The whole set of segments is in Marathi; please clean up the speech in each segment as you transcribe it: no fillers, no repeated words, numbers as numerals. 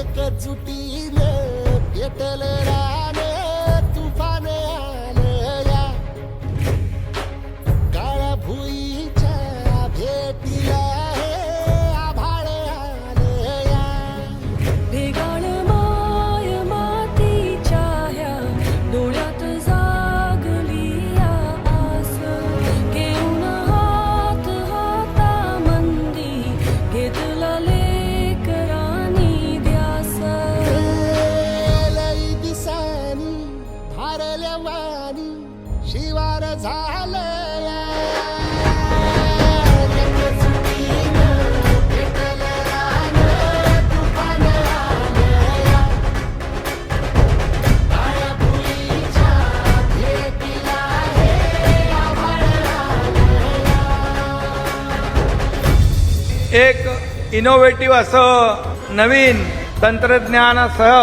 एकजुटीने पेटलं रान तुफान आलं या काळ्या भुईच्या भेटीला हे आभाळ आलं या भेगाळ माय मातीच्या ह्या डोळ्यात जागली या आस घेऊन हात हातामंदी घेतला लेकरांनी ध्यास लई दिसानी भारल्या वाणी शिवार झालं या एकजुटीनं पेटलं रान तुफान आलं या काळ्या भुईच्या भेटीला हे आभाळ आलं या एक इनोव्हेटिव्ह असं नवीन तंत्रज्ञानासह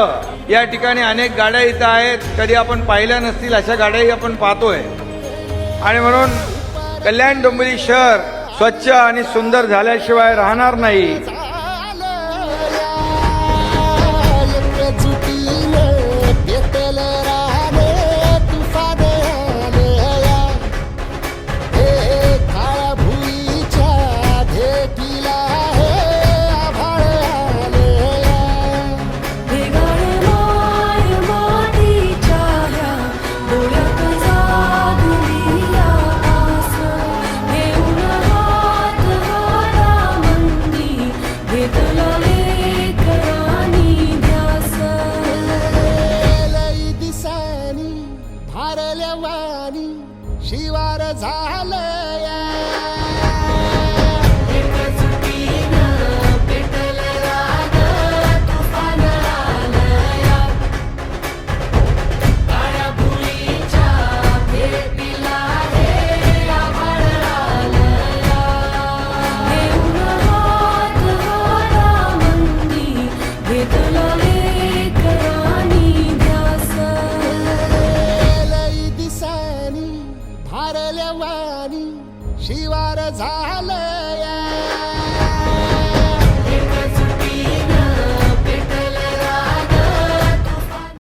या ठिकाणी अनेक गाड्या इथं आहेत. कधी आपण पाहिल्या नसतील अशा गाड्याही आपण पाहतोय. आणि म्हणून कल्याण डोंबिवली शहर स्वच्छ आणि सुंदर झाल्याशिवाय राहणार नाही. एकजुटीनं पेटलं रान तुफान आलं या हे काळ्या भुईच्या भेटीला हे आभाळ आलं या भेगाळ माय मातीच्या ह्या डोळ्यात जागली या आस घेऊन हात हातामंदी घेतला लेकरांनी ध्यास लई दिसानी भारल्या वाणी शिवार झालं या एकजुटीनं पेटलं रान तुफान आलं या काळ्या भुईच्या भेटीला हे आभाळ आलं या घेऊन हात हातामंदी घेतला लेकरांनी ध्यास लई दिसानी भारल्या वाणी शिवार झालं